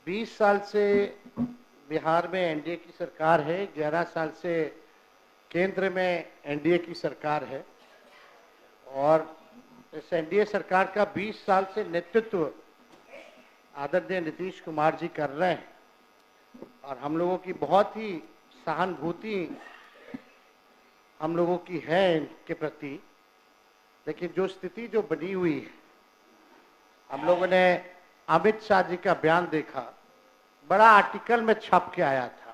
20 साल से बिहार में एनडीए की सरकार है, 11 साल से केंद्र में एनडीए की सरकार है और इस एनडीए सरकार का 20 साल से नेतृत्व आदरणीय नीतीश कुमार जी कर रहे हैं और हम लोगों की बहुत ही सहानुभूति हम लोगों की है इनके प्रति। लेकिन जो स्थिति जो बनी हुई है, हम लोगों ने अमित शाह जी का बयान देखा, बड़ा आर्टिकल में छप के आया था।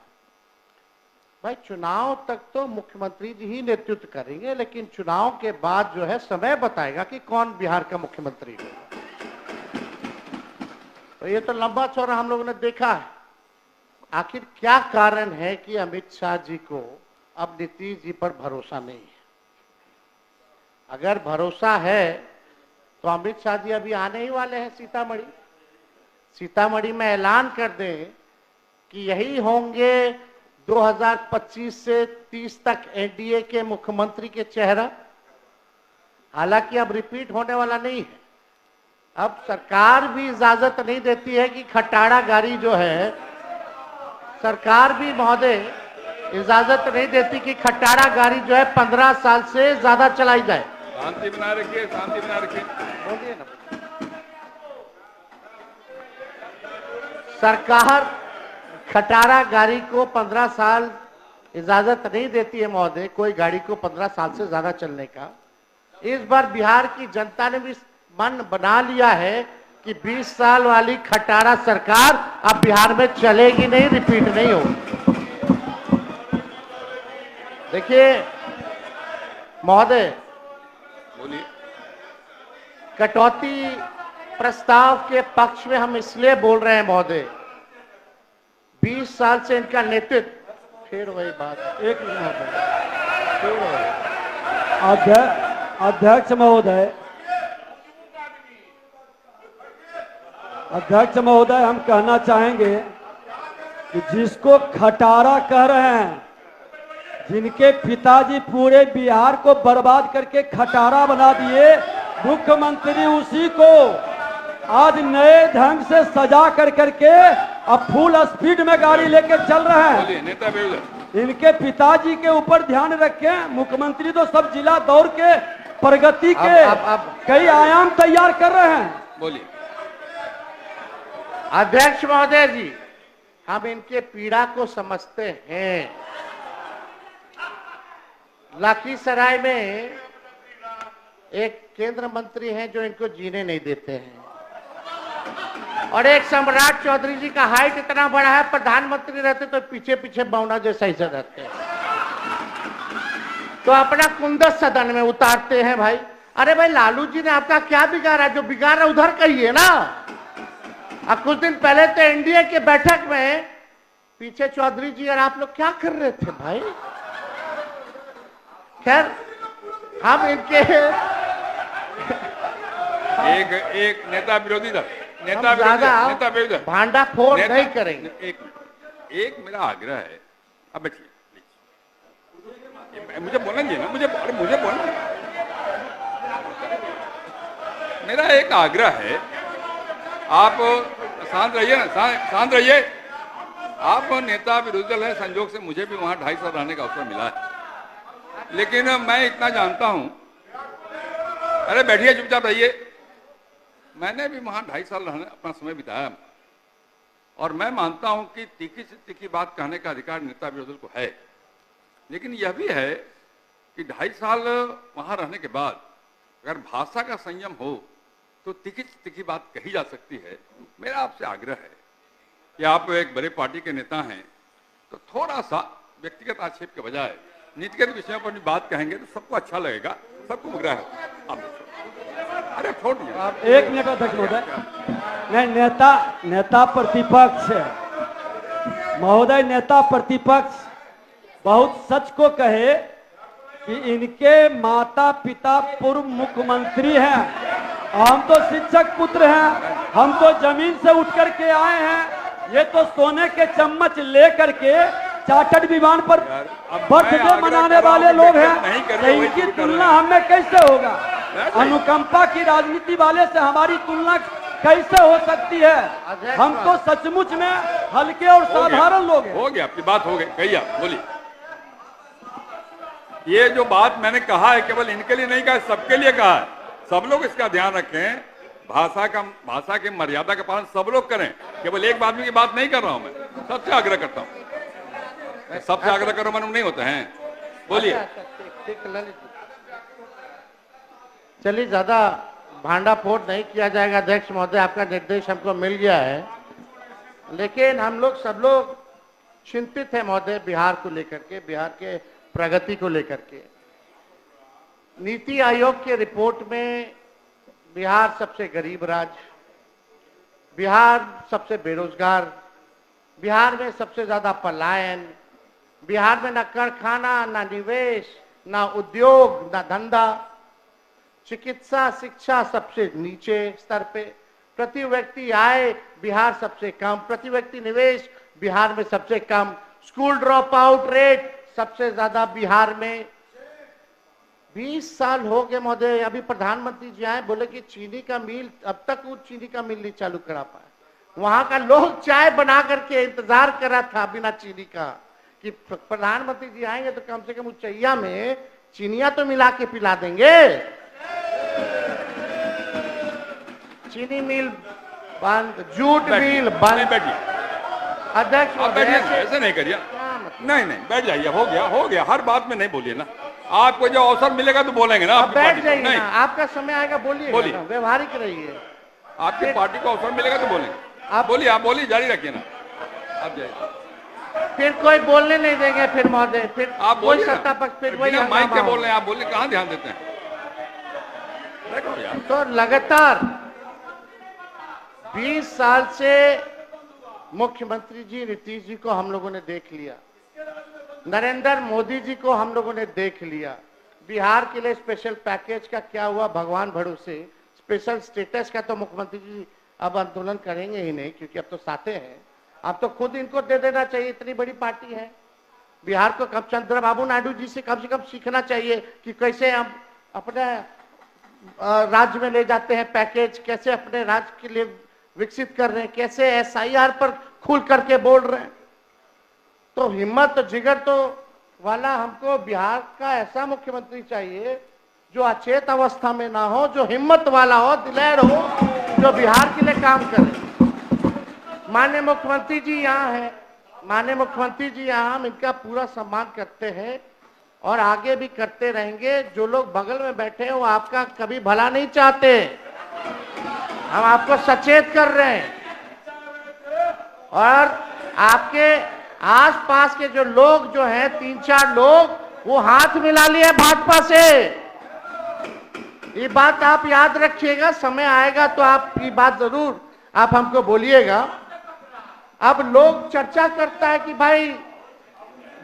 भाई चुनाव तक तो मुख्यमंत्री जी ही नेतृत्व करेंगे, लेकिन चुनाव के बाद जो है समय बताएगा कि कौन बिहार का मुख्यमंत्री होगा। तो ये तो लंबा चौड़ा हम लोगों ने देखा है। आखिर क्या कारण है कि अमित शाह जी को अब नीतीश जी पर भरोसा नहीं है? अगर भरोसा है तो अमित शाह जी अभी आने ही वाले हैं सीतामढ़ी में ऐलान कर दें कि यही होंगे 2025 से 30 तक एनडीए के मुख्यमंत्री के चेहरा। हालांकि अब रिपीट होने वाला नहीं है। अब सरकार भी इजाजत नहीं देती है कि खटाड़ा गाड़ी जो है, सरकार भी महोदय इजाजत नहीं देती कि खटाड़ा गाड़ी जो है 15 साल से ज्यादा चलाई जाए। शांति बनाए रखिए, शांति बनाए रखिए। बोलिए ना। सरकार खटारा गाड़ी को 15 साल इजाजत नहीं देती है महोदय, कोई गाड़ी को 15 साल से ज्यादा चलने का। इस बार बिहार की जनता ने भी मन बना लिया है कि 20 साल वाली खटारा सरकार अब बिहार में चलेगी नहीं, रिपीट नहीं होगी। देखिए महोदय, बोलिए। कटौती प्रस्ताव के पक्ष में हम इसलिए बोल रहे हैं महोदय, 20 साल से इनका नेतृत्व, फिर वही बात, एक मिनट अध्यक्ष महोदय, हम कहना चाहेंगे कि जिसको खटारा कह रहे हैं, जिनके पिताजी पूरे बिहार को बर्बाद करके खटारा बना दिए, मुख्यमंत्री उसी को आज नए ढंग से सजा कर करके अब फुल स्पीड में गाड़ी लेके चल रहे हैं। नेता विरोधी इनके पिताजी के ऊपर ध्यान रखें। मुख्यमंत्री तो सब जिला दौड़ के प्रगति के कई आयाम तैयार कर रहे हैं। बोलिए। अध्यक्ष महोदय जी, हम इनके पीड़ा को समझते हैं। लखीसराय में एक केंद्र मंत्री हैं जो इनको जीने नहीं देते हैं, और एक सम्राट चौधरी जी का हाइट इतना बड़ा है, प्रधानमंत्री रहते तो पीछे पीछे बौना जैसा ही रहते हैं, तो अपना कुंदस सदन में उतारते हैं। भाई अरे भाई, लालू जी ने आपका क्या बिगाड़ा? जो बिगाड़ा उधर कहिए ना। अब कुछ दिन पहले तो एनडीए के बैठक में पीछे चौधरी जी और आप लोग क्या कर रहे थे भाई? खैर, हम इनके एक नेता विरोधी दल, नेता विरोधी भांडा फोड़ नहीं करेंगे। एक मेरा आग्रह है, अब बैठिए, मुझे बोलना चाहिए ना, मुझे बोलना। मेरा एक आग्रह है, आप शांत रहिए ना, शांत रहिए। आप नेता विरोधी दल है, संजोग से मुझे भी वहां 2.5 साल रहने का अवसर मिला है, लेकिन मैं इतना जानता हूं। अरे बैठिए, चुपचाप रहिए। मैंने भी वहां 2.5 साल रहने अपना समय बिताया, और मैं मानता हूं कि तीखी से तीखी बात कहने का अधिकार नेता विरोधी दल को है, लेकिन यह भी है कि 2.5 साल वहां रहने के बाद अगर भाषा का संयम हो तो तीखी से तीखी बात कही जा सकती है। मेरा आपसे आग्रह है कि आप एक बड़े पार्टी के नेता हैं, तो थोड़ा सा व्यक्तिगत आक्षेप के बजाय नीतिगत विषयों पर भी बात कहेंगे तो सबको अच्छा लगेगा, सबको मुगरा है। अरे छोड़ दीजिए। एक मिनट अध्यक्ष महोदय, नहीं, नेता प्रतिपक्ष महोदय, नेता प्रतिपक्ष बहुत सच को कहे कि इनके माता पिता पूर्व मुख्यमंत्री हैं, हम तो शिक्षक पुत्र हैं, हम तो जमीन से उठ करके आए हैं, ये तो सोने के चम्मच ले करके चार्टर्ड विमान पर बर्थडे मनाने वाले लोग हैं। इनकी तुलना हमें कैसे होगा? अनुकंपा की राजनीति वाले से हमारी तुलना कैसे हो सकती है? अध्यक्ष हम तो सचमुच में हल्के और साधारण लोग हैं। हो गया, आपकी बात हो गई, कही आप बोलिए। ये जो बात मैंने कहा है केवल इनके लिए नहीं कहा, सबके लिए कहा है। सब लोग इसका ध्यान रखें, भाषा की मर्यादा का पालन सब लोग करें। केवल एक आदमी की बात नहीं कर रहा हूं, मैं सबसे आग्रह करता हूं। सबसे आग्रह करो मन नहीं होते हैं। बोलिए। ठीक, ललित जी। चलिए, ज्यादा भांडा फोड़ नहीं किया जाएगा। अध्यक्ष महोदय, आपका निर्देश हमको मिल गया है, लेकिन हम लोग सब लोग चिंतित हैं महोदय बिहार को लेकर के, बिहार के प्रगति को लेकर के। नीति आयोग के रिपोर्ट में बिहार सबसे गरीब राज्य, बिहार सबसे बेरोजगार, बिहार में सबसे ज्यादा पलायन, बिहार में ना कारखाना, ना निवेश, ना उद्योग, ना धंधा, चिकित्सा शिक्षा सबसे नीचे स्तर पे, प्रति व्यक्ति आय बिहार सबसे कम, प्रति व्यक्ति निवेश बिहार में सबसे कम, स्कूल ड्रॉप आउट रेट सबसे ज्यादा बिहार में। 20 साल हो गए महोदय, अभी प्रधानमंत्री जी आए, बोले कि चीनी का मिल, अब तक वो चीनी का मिल नहीं चालू करा पाए। वहां का लोग चाय बना करके इंतजार कर रहा था बिना चीनी का, कि प्रधानमंत्री जी आएंगे तो कम से कम उच्चैया में चीनिया तो मिला के पिला देंगे। चीनी मिल बंद, जूट मिल बंद। अध्यक्ष आप बैठिए, ऐसे नहीं करिए। नहीं बैठ जाइए, हो गया। हर बात में नहीं बोलिए ना, आपको जो अवसर मिलेगा तो बोलेंगे ना। आप बैठ जाइए ना, आपका समय आएगा, बोलिए, व्यवहारिक रहिए। आपकी पार्टी को अवसर मिलेगा तो बोलेंगे। आप बोलिए, जारी रखिए ना, आप जाइए। फिर कोई बोलने नहीं देंगे फिर महोदय, फिर आप कोई सत्ता पक्ष, फिर वही माइक पे बोल रहे हैं, आप बोलिए, कहाँ ध्यान देते हैं? तो लगातार 20 साल से मुख्यमंत्री जी नीतीश जी को हम लोगों ने देख लिया, नरेंद्र मोदी जी को हम लोगों ने देख लिया। बिहार के लिए स्पेशल पैकेज का क्या हुआ भगवान भरोसे। स्पेशल स्टेटस का तो मुख्यमंत्री जी अब आंदोलन करेंगे ही नहीं, क्योंकि अब तो साथे हैं। अब तो खुद इनको दे देना चाहिए, इतनी बड़ी पार्टी है। बिहार को कब चंद्रबाबू नायडू जी से कम सीखना चाहिए कि कैसे हम अपने राज्य में ले जाते हैं पैकेज, कैसे अपने राज्य के लिए विकसित कर रहे हैं, कैसे SIR पर खुल करके बोल रहे हैं। तो हिम्मत तो जिगर तो वाला हमको बिहार का ऐसा मुख्यमंत्री चाहिए जो अचेत अवस्था में ना हो, जो हिम्मत वाला हो, दिलेर हो, जो बिहार के लिए काम करे। माननीय मुख्यमंत्री जी यहाँ हैं, माननीय मुख्यमंत्री जी यहाँ, हम इनका पूरा सम्मान करते हैं और आगे भी करते रहेंगे। जो लोग बगल में बैठे हैं वो आपका कभी भला नहीं चाहते, हम आपको सचेत कर रहे हैं। और आपके आसपास के जो लोग जो हैं 3-4 लोग, वो हाथ मिला लिए भाजपा से। ये बात आप याद रखिएगा, समय आएगा तो आप ये बात जरूर आप हमको बोलिएगा। अब लोग चर्चा करता है कि भाई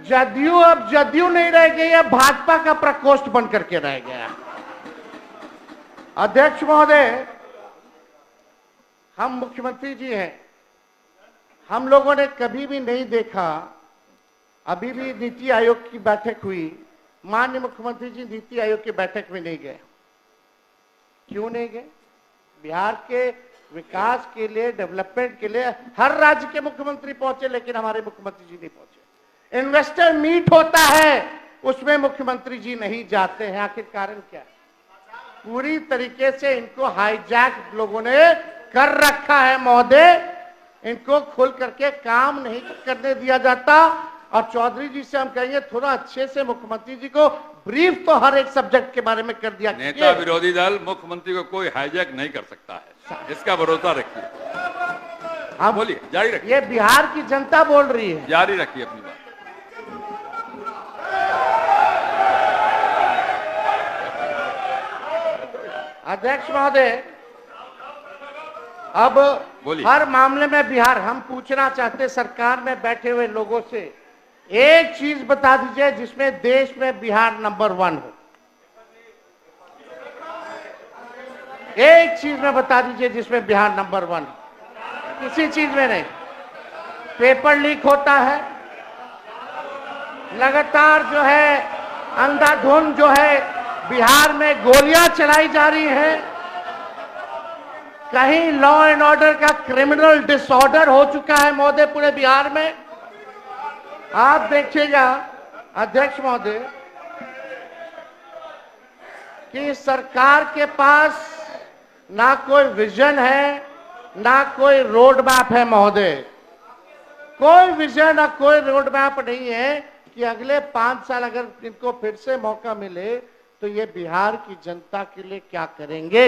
जदयू अब जदयू नहीं रह गई है, भाजपा का प्रकोष्ठ बन करके रह गया। अध्यक्ष महोदय, हम मुख्यमंत्री जी हैं, हम लोगों ने कभी भी नहीं देखा, अभी भी नीति आयोग की बैठक हुई, माननीय मुख्यमंत्री जी नीति आयोग की बैठक में नहीं गए। क्यों नहीं गए? बिहार के विकास के लिए, डेवलपमेंट के लिए हर राज्य के मुख्यमंत्री पहुंचे, लेकिन हमारे मुख्यमंत्री जी नहीं पहुंचे। इन्वेस्टर मीट होता है, उसमें मुख्यमंत्री जी नहीं जाते हैं। आखिर कारण क्या है? पूरी तरीके से इनको हाईजैक लोगों ने कर रखा है महोदय। इनको खुल करके काम नहीं करने दिया जाता। और चौधरी जी से हम कहेंगे थोड़ा अच्छे से मुख्यमंत्री जी को ब्रीफ तो हर एक सब्जेक्ट के बारे में कर दिया। नेता विरोधी दल मुख्यमंत्री को कोई हाईजैक नहीं कर सकता है, इसका भरोसा रखिए। आप बोलिए, जारी रखिए। ये बिहार की जनता बोल रही है, जारी रखिए अपनी बात। अध्यक्ष महोदय, अब हर मामले में बिहार, हम पूछना चाहते सरकार में बैठे हुए लोगों से, एक चीज बता दीजिए जिसमें देश में बिहार नंबर 1 हो। एक चीज में बता दीजिए जिसमें बिहार नंबर 1 हो, किसी चीज में नहीं। पेपर लीक होता है लगातार, जो है अंधाधुंध जो है बिहार में गोलियां चलाई जा रही हैं। कहीं लॉ एंड ऑर्डर का क्रिमिनल डिसऑर्डर हो चुका है महोदय पूरे बिहार में। आप देखिएगा अध्यक्ष महोदय कि सरकार के पास ना कोई विजन है ना कोई रोड मैप है महोदय। कोई विजन और कोई रोड मैप नहीं है कि अगले 5 साल अगर इनको फिर से मौका मिले तो ये बिहार की जनता के लिए क्या करेंगे।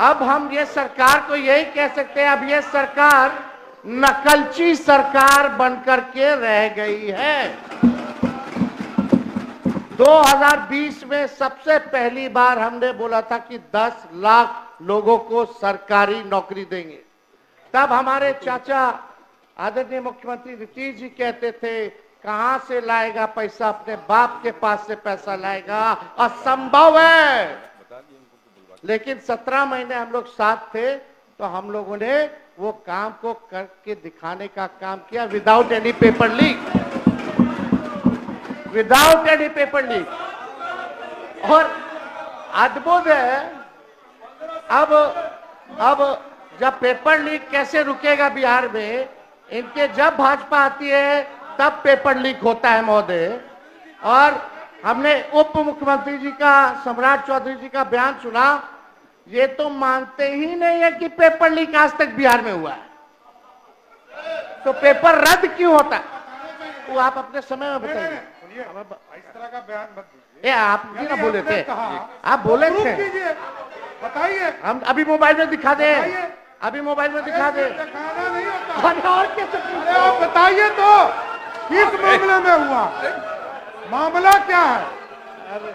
अब हम ये सरकार को यही कह सकते हैं, अब ये सरकार नकलची सरकार बनकर के रह गई है। 2020 में सबसे पहली बार हमने बोला था कि 10 लाख लोगों को सरकारी नौकरी देंगे। तब हमारे चाचा आदरणीय मुख्यमंत्री नीतीश जी कहते थे कहां से लाएगा पैसा, अपने बाप के पास से पैसा लाएगा, असंभव है। लेकिन 17 महीने हम लोग साथ थे तो हम लोगों ने वो काम को करके दिखाने का काम किया without any paper leak, without any paper leak. और अद्भुत है, अब जब पेपर लीक कैसे रुकेगा बिहार में, इनके जब भाजपा आती है तब पेपर लीक होता है महोदय। और हमने उप मुख्यमंत्री जी का, सम्राट चौधरी जी का बयान सुना, ये तो मानते ही नहीं है कि पेपर लीक आज तक बिहार में हुआ है, तो पेपर रद्द क्यों होता है वो आप अपने समय में बताइए। इस तरह का बयान मत दीजिए। आप भी ना बोले थे, आप बोले थे, बताइए। हम अभी मोबाइल में दिखा दे, अभी मोबाइल में दिखा दे। दिखाना नहीं होता। और कैसे अरे आप बताइए तो किस मामले में हुआ, मामला क्या है,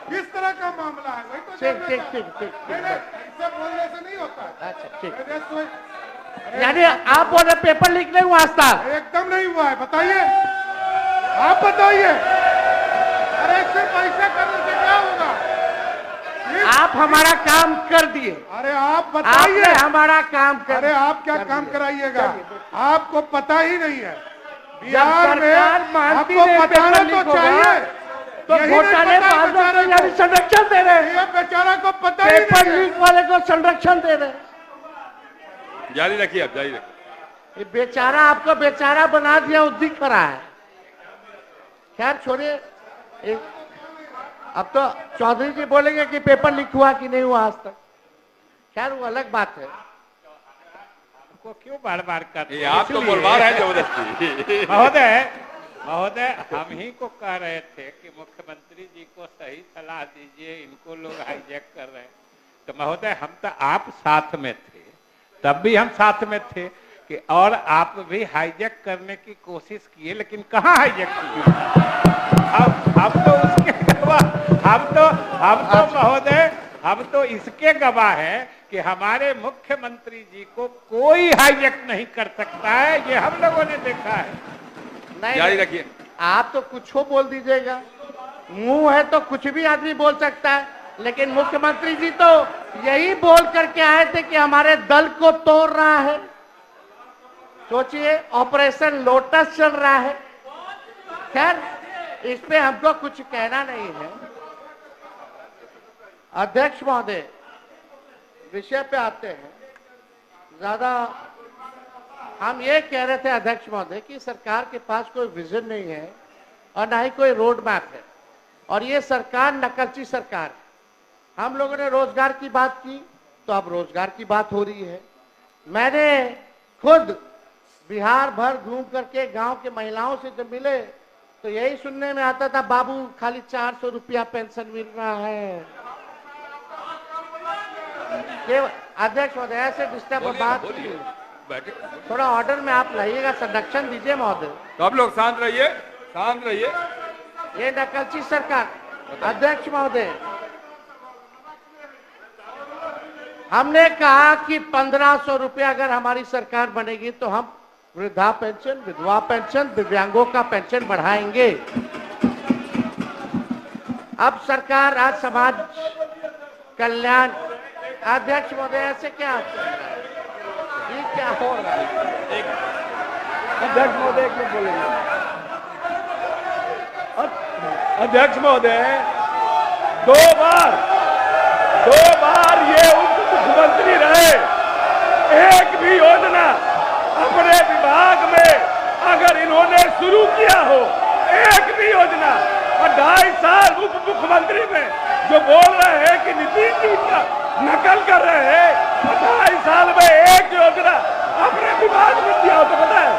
किस तरह का मामला है, वही तो ठीक ठीक ठीक ठीक ऐसे बोलने से नहीं होता है। अच्छा ठीक, तो यानी आप बोल रहे पेपर लीक नहीं हुआ आज तक? एकदम नहीं हुआ है, बताइए, आप बताइए। अरे इससे पैसा करने से क्या होगा? आप हमारा काम कर दिए, अरे आप बताइए। आपने हमारा काम कर, अरे आप क्या काम कराइएगा, आपको पता ही नहीं है। जब बिहार में सरकार मानती आपको नहीं बताना पेपर तो लीक होगा, चाहिए, तो यही नहीं घोटाले पता बाजों बेचारे को यानी संरक्षण दे रहे हैं, ये बेचारा को पता ही पेपर नहीं है। लीक वाले को संरक्षण दे रहे हैं। जारी रखिए, आप जारी रखिए। ये बेचारा आपको बेचारा बना दिया, उद्दी खड़ा है। खैर छोड़िए, अब तो चौधरी जी बोलेंगे कि पेपर लीक हुआ कि नहीं हुआ आज तक, खैर वो अलग बात है। को क्यों बार बार कर ये आप तो बोलवा रहे हैं जबरदस्ती। महोदय हम ही को कह रहे थे कि मुख्यमंत्री जी को सही सलाह दीजिए, इनको लोग हाईजैक कर रहे हैं। तो महोदय हम तो आप साथ में थे, तब भी हम साथ में थे कि और आप भी हाईजैक करने की कोशिश किए, लेकिन कहाँ हाईजैक किए। हम तो उसके गवाह, हम तो महोदय हम तो इसके गवाह हैं कि हमारे मुख्यमंत्री जी को कोई हाईजैक नहीं कर सकता है, ये हम लोगों ने देखा है। जारी रखिए। आप तो कुछ हो बोल दीजिएगा, मुंह है तो कुछ भी आदमी बोल सकता है, लेकिन मुख्यमंत्री जी तो यही बोल करके आए थे कि हमारे दल को तोड़ रहा है। सोचिए, ऑपरेशन लोटस चल रहा है। खैर इस पे हमको कुछ कहना नहीं है। अध्यक्ष महोदय, विषय पे आते हैं। ज्यादा हम ये कह रहे थे अध्यक्ष महोदय कि सरकार के पास कोई विजन नहीं है और ना ही कोई रोड मैप है, और ये सरकार नकलची सरकार है। हम लोगों ने रोजगार की बात की तो अब रोजगार की बात हो रही है। मैंने खुद बिहार भर घूम करके गांव के महिलाओं से जब मिले तो यही सुनने में आता था, बाबू खाली 400 रुपया पेंशन मिल रहा है। अध्यक्ष महोदय ऐसे डिस्टर्ब बात, थोड़ा ऑर्डर में आप लाइएगा, संरक्षण दीजिए महोदय। तो आप लोग शांत रहिए, शांत रहिए। ये नकलची सरकार। अध्यक्ष महोदय, हमने कहा कि 1500 रुपया अगर हमारी सरकार बनेगी तो हम वृद्धा पेंशन, विधवा पेंशन, दिव्यांगों का पेंशन बढ़ाएंगे। अब सरकार आज समाज कल्याण, अध्यक्ष महोदय ऐसे क्या ये क्या हो रहा है? अध्यक्ष महोदय एक मिनट बोलेंगे। अध्यक्ष महोदय, दो बार ये उप मुख्यमंत्री रहे में एक भी योजना अपने विभाग में अगर इन्होंने शुरू किया हो, एक भी योजना, और 2.5 साल उप मुख्यमंत्री में जो बोल रहे हैं कि नीतीश जी का नकल कर रहे हैं, 2.5 साल में एक योजना अपने विभाग में दिया हो तो बताए।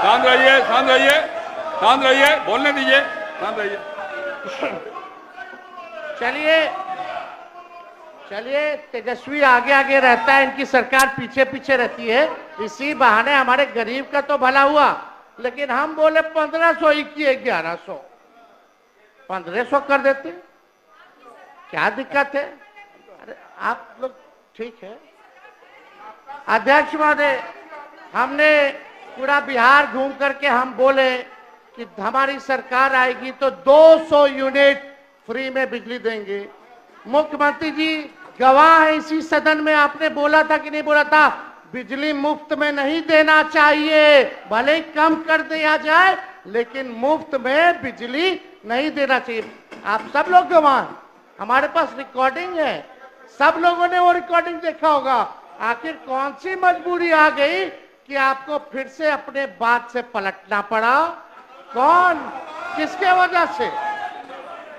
शांत रहिए, शांत रहिए, शांत रहिए, बोलने दीजिए, शांत रहिए। चलिए चलिए, तेजस्वी आगे आगे रहता है, इनकी सरकार पीछे पीछे रहती है, इसी बहाने हमारे गरीब का तो भला हुआ। लेकिन हम बोले 1500 ही किए, 1100 1500 कर देते, क्या दिक्कत है? अरे आप लोग ठीक है। अध्यक्ष महोदय, हमने पूरा बिहार घूम करके हम बोले कि हमारी सरकार आएगी तो 200 यूनिट फ्री में बिजली देंगे। मुख्यमंत्री जी गवाह है इसी सदन में, आपने बोला था कि नहीं बोला था, बिजली मुफ्त में नहीं देना चाहिए, भले ही कम कर दिया जाए लेकिन मुफ्त में बिजली नहीं देना चाहिए। आप सब लोग गवाह हैं, हमारे पास रिकॉर्डिंग है, सब लोगों ने वो रिकॉर्डिंग देखा होगा। आखिर कौन सी मजबूरी आ गई कि आपको फिर से अपने बात से पलटना पड़ा? कौन, किसके वजह से?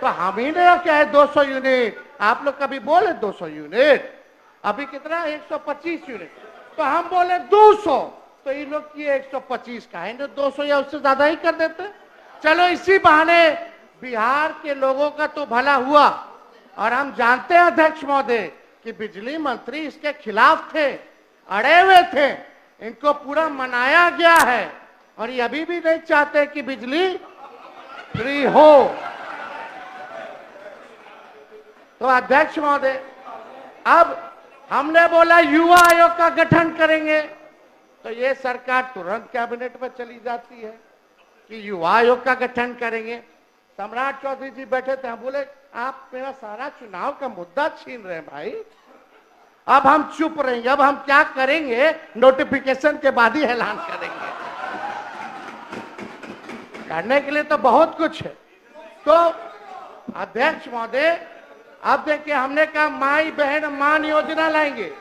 तो हम ही ने क्या है 200 यूनिट, आप लोग कभी बोले 200 यूनिट, अभी कितना 125 यूनिट, तो हम बोले 200, तो ये लोग किए 125 का है, 200 या उससे ज्यादा ही कर देते। चलो इसी बहाने बिहार के लोगों का तो भला हुआ। और हम जानते हैं अध्यक्ष महोदय कि बिजली मंत्री इसके खिलाफ थे, अड़े हुए थे, इनको पूरा मनाया गया है और ये अभी भी नहीं चाहते कि बिजली फ्री हो। तो अध्यक्ष महोदय, अब हमने बोला युवा आयोग का गठन करेंगे, तो ये सरकार तुरंत कैबिनेट में चली जाती है कि युवा आयोग का गठन करेंगे। सम्राट चौधरी जी बैठे थे, हम बोले आप मेरा सारा चुनाव का मुद्दा छीन रहे हैं भाई, अब हम चुप रहेंगे, अब हम क्या करेंगे, नोटिफिकेशन के बाद ही ऐलान करेंगे। करने के लिए तो बहुत कुछ है। तो अध्यक्ष महोदय, अब देखिए हमने कहा माई बहन मान योजना लाएंगे,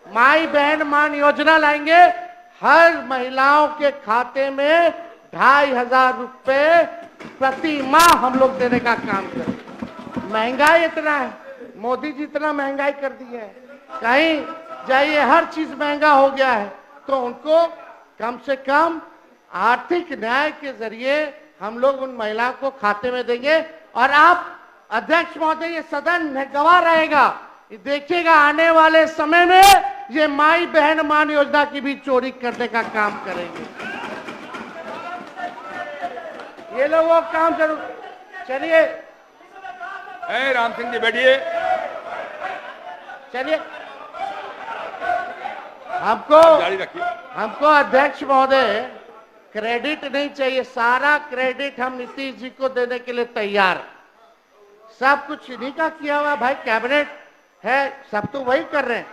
माई बहन मान योजना लाएंगे, हर महिलाओं के खाते में 2500 रुपए प्रति माह हम लोग देने का काम करेंगे। महंगाई इतना है, मोदी जी इतना महंगाई कर दी है, कहीं जाइए हर चीज महंगा हो गया है, तो उनको कम से कम आर्थिक न्याय के जरिए हम लोग उन महिलाओं को खाते में देंगे। और आप अध्यक्ष महोदय, ये सदन गवाह रहेगा, देखिएगा आने वाले समय में ये माई बहन मान योजना की भी चोरी करने का काम करेंगे। ये लोग वो काम जरूर। चलिए राम सिंह जी बैठिए। चलिए, हमको जारी रखिए। हमको अध्यक्ष महोदय क्रेडिट नहीं चाहिए, सारा क्रेडिट हम नीतीश जी को देने के लिए तैयार हैं। सब कुछ इन्हीं का किया हुआ भाई, कैबिनेट है, सब तो वही कर रहे हैं,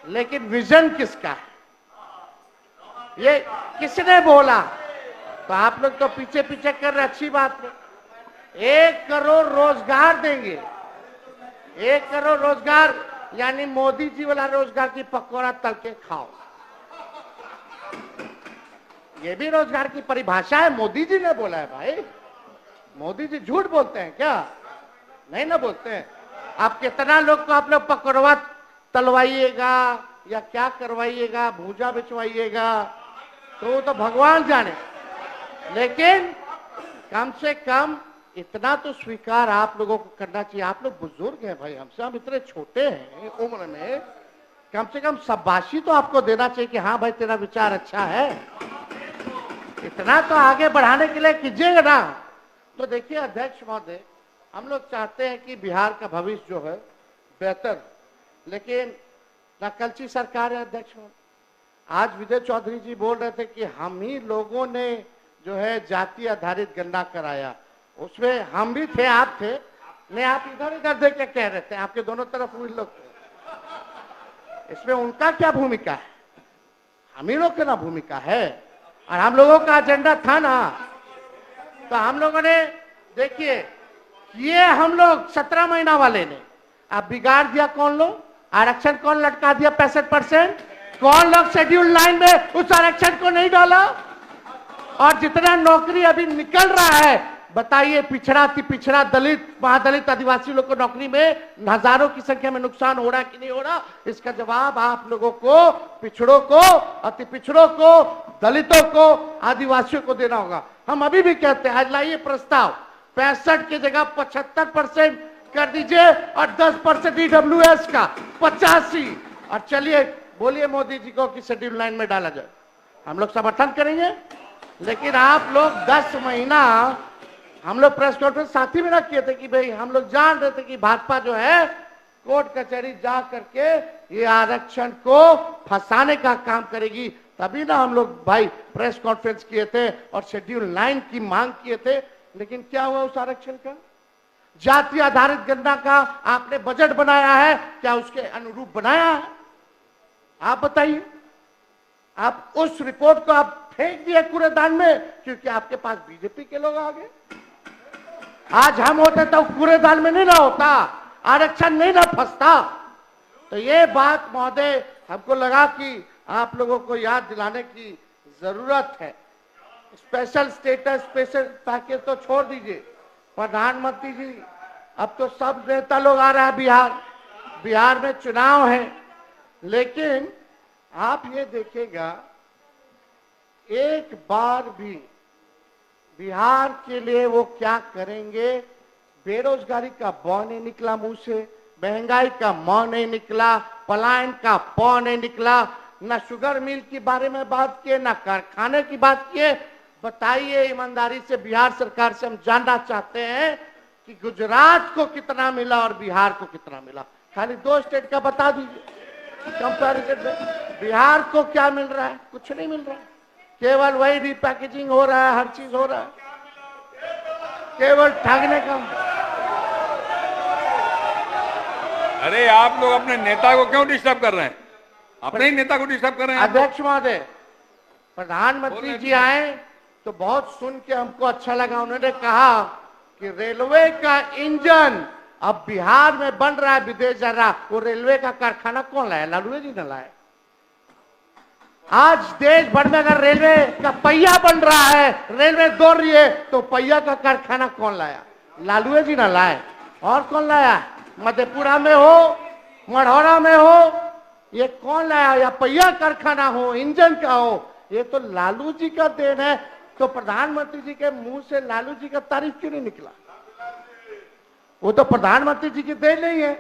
लेकिन विजन किसका है, ये किसने बोला? तो आप लोग तो पीछे पीछे कर रहे, अच्छी बात है। 1 करोड़ रोजगार देंगे, 1 करोड़ रोजगार, यानी मोदी जी वाला रोजगार की पकौड़ा तल के खाओ। ये भी रोजगार की परिभाषा है, मोदी जी ने बोला है भाई। मोदी जी झूठ बोलते हैं क्या? नहीं ना बोलते हैं। आप कितना लोग को आप लोग पकौड़ा तलवाइएगा या क्या करवाइएगा, भूजा बिचवाइएगा, तो वो तो भगवान जाने, लेकिन कम से कम इतना तो स्वीकार आप लोगों को करना चाहिए। आप लोग बुजुर्ग हैं भाई हमसे, हम इतने छोटे हैं उम्र में, कम से कम शाबाशी तो आपको देना चाहिए कि हाँ भाई तेरा विचार अच्छा है, इतना तो आगे बढ़ाने के लिए कीजिएगा ना। तो देखिए अध्यक्ष महोदय, हम लोग चाहते हैं कि बिहार का भविष्य जो है बेहतर, लेकिन नकलची सरकार है अध्यक्ष महोदय। आज विजय चौधरी जी बोल रहे थे कि हम ही लोगों ने जो है जाति आधारित गणना कराया, उसमें हम भी थे, आप थे नहीं, आप इधर इधर देख के कह रहे थे, आपके दोनों तरफ वही लोग थे। इसमें उनका क्या भूमिका है? हम ही लोग की ना भूमिका है, और हम लोगों का एजेंडा था ना। तो हम लोगों ने देखिए ये हम लोग 17 महीना वाले ने, अब बिगाड़ दिया कौन लोग? आरक्षण कौन लटका दिया 65%? कौन लोग शेड्यूल 9 में उस आरक्षण को नहीं डाला? और जितना नौकरी अभी निकल रहा है, बताइए पिछड़ा अति पिछड़ा, दलित, महादलित, आदिवासी लोग को नौकरी में हजारों की संख्या में नुकसान हो रहा है कि नहीं हो रहा? इसका जवाब आप लोगों को, पिछड़ों को, अति पिछड़ों को, दलितों को, आदिवासियों को देना होगा। हम अभी भी कहते हैं, आज लाइए प्रस्ताव 65 की जगह 75% कर दीजिए और 10% ईडब्ल्यूएस का 85, और चलिए बोलिए मोदी जी को कि शेड्यूल 9 में डाला जाए। हम लोग समर्थन करेंगे। लेकिन आप लोग 10 महीना, हम लोग प्रेस कॉन्फ्रेंस साथ ही में ना किए थे कि भाई हम लोग जान रहे थे कि भाजपा जो है कोर्ट कचहरी जा करके ये आरक्षण को फंसाने का काम करेगी, तभी ना हम लोग भाई प्रेस कॉन्फ्रेंस किए थे और शेड्यूल 9 की मांग किए थे। लेकिन क्या हुआ उस आरक्षण का? जाति आधारित गणना का आपने बजट बनाया है, क्या उसके अनुरूप बनाया है? आप बताइए। आप उस रिपोर्ट को आप फेंक दिए कूड़ेदान में क्योंकि आपके पास बीजेपी के लोग आ गए। आज हम होते तो कूड़ेदान में नहीं ना होता, आरक्षण नहीं ना फंसता। तो ये बात महोदय हमको लगा कि आप लोगों को याद दिलाने की जरूरत है। स्पेशल स्टेटस, स्पेशल पैकेज तो छोड़ दीजिए प्रधानमंत्री जी, अब तो सब नेता लोग आ रहा है बिहार में चुनाव है। लेकिन आप ये देखिएगा, एक बार भी बिहार के लिए वो क्या करेंगे? बेरोजगारी का बौ नहीं निकला मुंह से, महंगाई का मौ नहीं निकला, पलायन का पौ नहीं निकला, ना शुगर मिल के बारे में बात किए, ना कारखाने की बात किए। बताइए ईमानदारी से, बिहार सरकार से हम जानना चाहते हैं कि गुजरात को कितना मिला और बिहार को कितना मिला। खाली 2 स्टेट का बता दीजिए कंपैरिजन में। बिहार को क्या मिल रहा है? कुछ नहीं मिल रहा है, केवल वही रिपैकेजिंग हो रहा है, हर चीज हो रहा है, केवल ठगने का। अरे आप लोग अपने नेता को क्यों डिस्टर्ब कर रहे हैं? अपने ही नेता को डिस्टर्ब कर रहे हैं। अध्यक्ष महोदय, प्रधानमंत्री जी आए तो बहुत सुन के हमको अच्छा लगा। उन्होंने कहा कि रेलवे का इंजन अब बिहार में बन रहा है, विदेश जा रहा। वो रेलवे का कारखाना कौन लाया? लालू जी ने लाया। आज देश भर में अगर रेलवे का पहिया बन रहा है, रेलवे दौड़ रही है, तो पहिया का कारखाना कौन लाया? लालू जी ने लाए। और कौन लाया? मधेपुरा में हो, मढ़ौरा में हो, ये कौन लाया? या पहिया कारखाना हो, इंजन का हो, ये तो लालू जी का देन है। तो प्रधानमंत्री जी के मुंह से लालू जी का तारीफ क्यों नहीं निकला? वो तो प्रधानमंत्री जी की देन नहीं है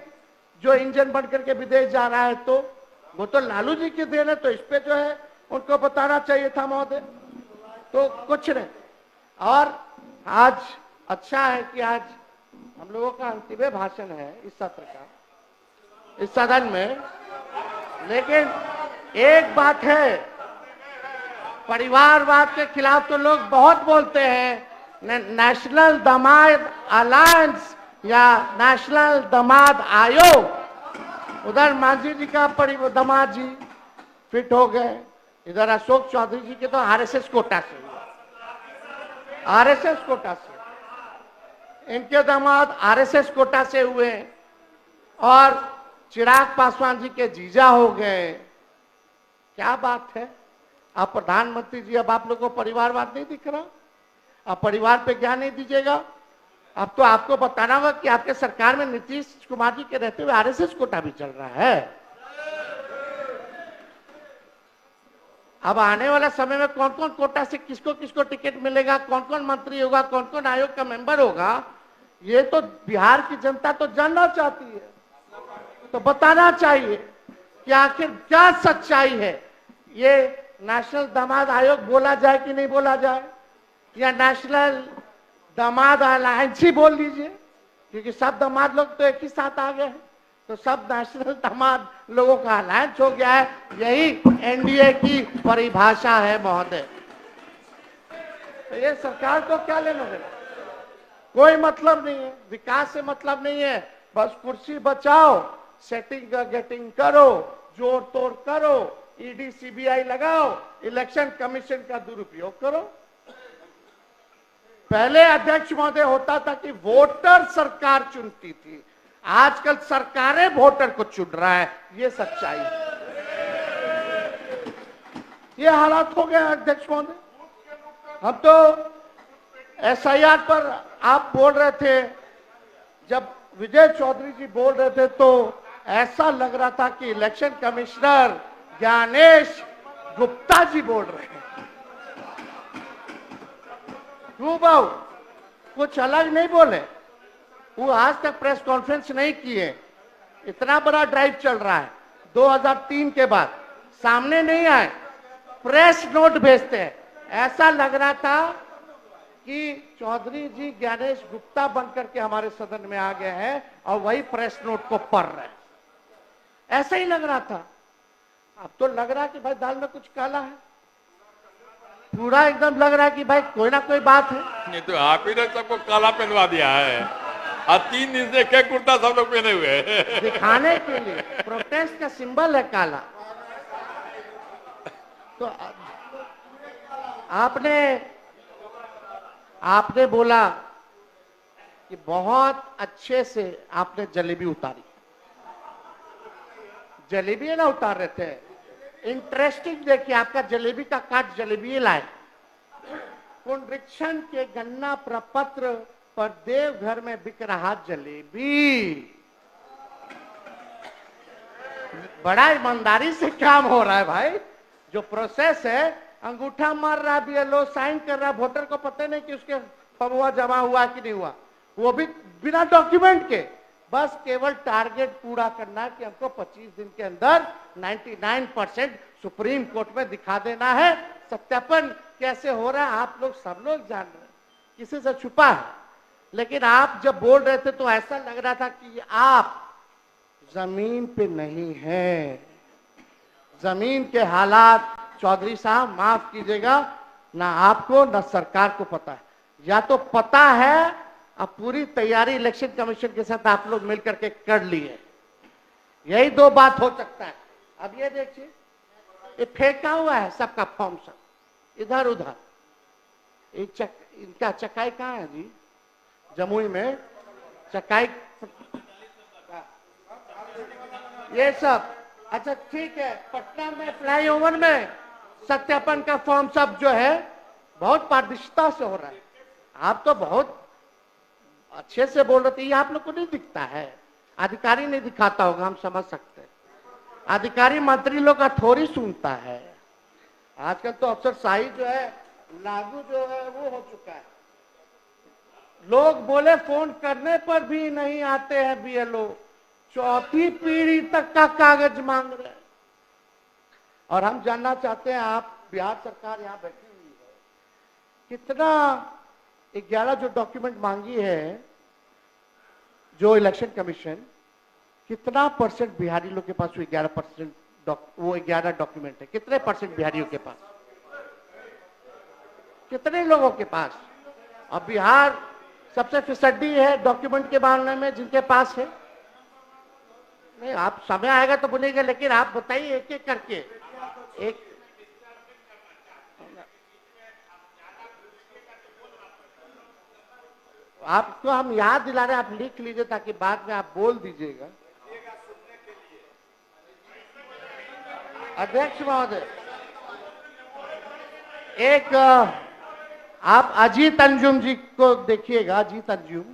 जो इंजन बन करके विदेश जा रहा है, तो वो तो लालू जी की देन है। तो इस पे जो है उनको बताना चाहिए था महोदय। तो कुछ नहीं। और आज अच्छा है कि आज हम लोगों का अंतिम भाषण है इस सत्र का, इस सदन में। लेकिन एक बात है, परिवारवाद के खिलाफ तो लोग बहुत बोलते हैं। नेशनल दामाद अलायंस या नेशनल दामाद आयोग, उधर मांझी जी का दामाद जी फिट हो गए, इधर अशोक चौधरी जी के तो आरएसएस कोटा से, आरएसएस कोटा से इनके दामाद आरएसएस कोटा से हुए, और चिराग पासवान जी के जीजा हो गए। क्या बात है? आप प्रधानमंत्री जी, अब आप लोगों को परिवारवाद नहीं दिख रहा? आप परिवार पे ज्ञान नहीं दीजिएगा? अब तो आपको बताना होगा कि आपके सरकार में नीतीश कुमार जी के रहते हुए आरएसएस कोटा भी चल रहा है। अब आने वाला समय में कौन कौन कोटा से किसको किसको टिकट मिलेगा, कौन कौन मंत्री होगा, कौन कौन आयोग का मेंबर होगा, ये तो बिहार की जनता तो जानना चाहती है। तो बताना चाहिए कि आखिर क्या सच्चाई है। ये नेशनल दामाद आयोग बोला जाए कि नहीं बोला जाए, या नेशनल दामाद अलायंस ही बोल लीजिए, क्योंकि सब दामाद लोग तो एक ही साथ आ गए हैं। तो सब नेशनल दामाद लोगों का अलायंस हो गया है। यही एनडीए की परिभाषा है महोदय। तो ये सरकार को क्या लेना देना? कोई मतलब नहीं है, विकास से मतलब नहीं है। बस कुर्सी बचाओ, सेटिंग गेटिंग करो, जोड़ तोड़ करो, ईडी सीबीआई लगाओ, इलेक्शन कमीशन का दुरुपयोग करो। पहले अध्यक्ष महोदय होता था कि वोटर सरकार चुनती थी, आजकल सरकारें वोटर को चुन रहा है, ये सच्चाई है। ये हालात हो गए अध्यक्ष महोदय। हम तो एसआईआर पर आप बोल रहे थे, जब विजय चौधरी जी बोल रहे थे तो ऐसा लग रहा था कि इलेक्शन कमिश्नर ज्ञानेश गुप्ता जी बोल रहे हैं। क्यों बाबू, कुछ अलग नहीं बोले, वो आज तक प्रेस कॉन्फ्रेंस नहीं किए। इतना बड़ा ड्राइव चल रहा है 2003 के बाद, सामने नहीं आए, प्रेस नोट भेजते हैं। ऐसा लग रहा था कि चौधरी जी ज्ञानेश गुप्ता बनकर के हमारे सदन में आ गए हैं और वही प्रेस नोट को पढ़ रहे हैं, ऐसा ही लग रहा था। अब तो लग रहा है कि भाई दाल में कुछ काला है, पूरा एकदम लग रहा है कि भाई कोई ना कोई बात है। नहीं तो आप ही ने सबको काला पहनवा दिया है, और 3 दिन से क्या कुर्ता सब लोग पहने हुए हैं। दिखाने के लिए, प्रोटेस्ट का सिंबल है काला। तो आपने बोला कि बहुत अच्छे से आपने जलेबी उतारी। जलेबी ना उतार रहे थे, इंटरेस्टिंग देखिए, आपका जलेबी का काट जलेबी लाए। पुनरीक्षण के गन्ना प्रपत्र पर देवघर में बिक रहा जलेबी। बड़ा ईमानदारी से काम हो रहा है भाई। जो प्रोसेस है, अंगूठा मार रहा है बीएलओ, साइन कर रहा है, वोटर को पता नहीं कि उसके फगुआ जमा हुआ कि नहीं हुआ, वो भी बिना डॉक्यूमेंट के। बस केवल टारगेट पूरा करना है कि हमको 25 दिन के अंदर 99% सुप्रीम कोर्ट में दिखा देना है। सत्यापन कैसे हो रहा है आप लोग सब लोग जान रहे हैं, किसी से छुपा है। लेकिन आप जब बोल रहे थे तो ऐसा लग रहा था कि आप जमीन पे नहीं हैं। जमीन के हालात चौधरी साहब माफ कीजिएगा, ना आपको ना सरकार को पता है। या तो पता है, अब पूरी तैयारी इलेक्शन कमीशन के साथ आप लोग मिलकर के कर लिए, यही 2 बात हो सकता है। अब ये देखिए, ये फेंका हुआ है सबका फॉर्म, सब इधर उधर। इनका चकाई कहाँ है जी? जमुई में चकाई, ये सब। अच्छा ठीक है, पटना में फ्लाईओवर में सत्यापन का फॉर्म सब जो है बहुत पारदर्शिता से हो रहा है। आप तो बहुत अच्छे से बोल रहे थे, ये आप लोग को नहीं दिखता है, अधिकारी नहीं दिखाता होगा, हम समझ सकते हैं। अधिकारी मंत्री लोग का थोड़ी सुनता है। आजकल तो अफसरशाही जो है, लागू जो है वो हो चुका है। लोग बोले फोन करने पर भी नहीं आते हैं बीएलओ, 4थी पीढ़ी तक का कागज मांग रहे हैं। और हम जानना चाहते हैं, आप बिहार सरकार यहाँ बैठी हुई है, कितना 11 जो डॉक्यूमेंट मांगी है जो इलेक्शन कमीशन, कितना % बिहारी लोग के पास वो 11% वो 11 डॉक्यूमेंट है? कितने % बिहारियों के पास, कितने लोगों के पास? अब बिहार सबसे फिसड्डी है डॉक्यूमेंट के मामले में, जिनके पास है। नहीं, आप समय आएगा तो बोलेंगे, लेकिन आप बताइए एक एक करके। एक आपको हम याद दिला रहे हैं, आप लिख लीजिए ताकि बाद में आप बोल दीजिएगा। अध्यक्ष महोदय, एक आप अजीत अंजुम जी को देखिएगा, अजीत अंजुम,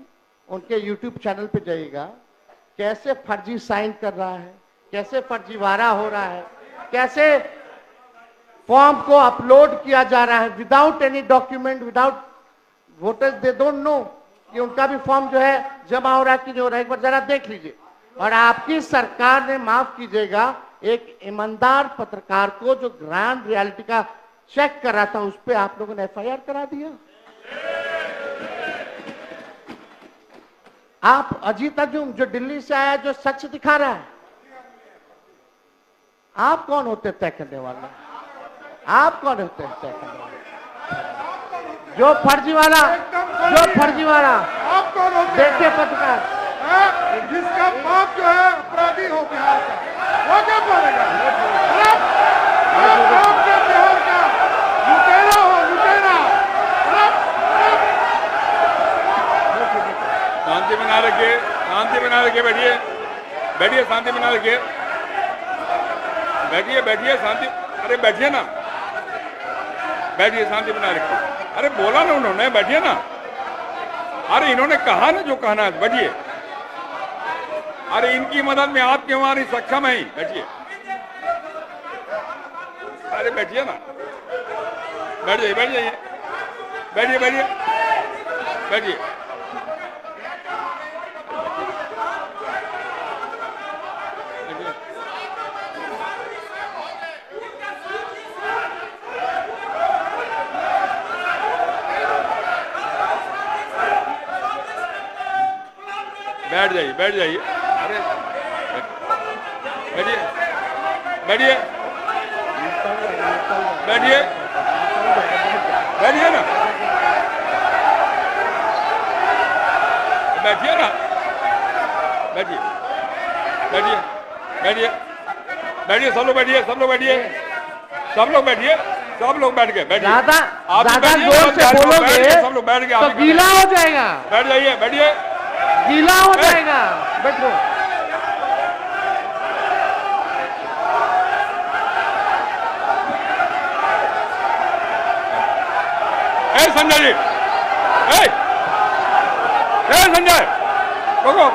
उनके YouTube चैनल पे जाइएगा, कैसे फर्जी साइन कर रहा है, कैसे फर्जीवाड़ा हो रहा है, कैसे फॉर्म को अपलोड किया जा रहा है without any document, without voters they don't know कि उनका भी फॉर्म जो है जमा हो रहा है कि नहीं हो रहा है। एक बार जरा देख लीजिए। और आपकी सरकार ने, माफ कीजिएगा, एक ईमानदार पत्रकार को जो ग्राउंड रियलिटी का चेक कर रहा था, उस पर आप लोगों ने FIR करा दिया। आप अजीत अंजुम जो दिल्ली से आया, जो सच दिखा रहा है, आप कौन होते तय करने वाले? आप कौन होते हैं तय करने वाले? जो फर्जीवाड़ा आप कौन होते हैं? देखिए पत्रकार, जिसका बाप जो है अपराधी हो बिहार का, वो क्या बोलेगा? आप क्या बिहार का लुटेरा हो, लुटेरा। शांति बना रखिए, शांति बना रखिए। बैठिए बैठिए बैठिए, शांति बना रखिए, बैठिए बैठिए शांति, अरे बैठिए ना, बैठिए शांति बना रखिए। अरे बोला ना उन्होंने, बैठिए ना, अरे इन्होंने कहा ना जो कहना है, बैठिए। अरे इनकी मदद में आपकी हमारी सक्षम है, बैठिए। अरे बैठिए ना, बैठ जाइए बैठ जाइए, बैठिए बैठिए बैठिए। बैठ जाइए बैठ जाइए, अरे बैठिए बैठिए बैठिए बैठिए ना, बैठिए ना, बैठिए बैठिए बैठिए बैठिए, सब लोग बैठिए, सब लोग बैठिए, सब लोग बैठिए, सब लोग बैठ गए, बैठिए। ज्यादा आप ज्यादा बैठिए, जोर से सब लोग बैठ बोलोगे गए, सब लोग बैठ गए, तो गीला हो जाएगा, बैठ जाइए बैठिए, गीला हो जाएगा, बैठो। संजय जी, संजय रुको,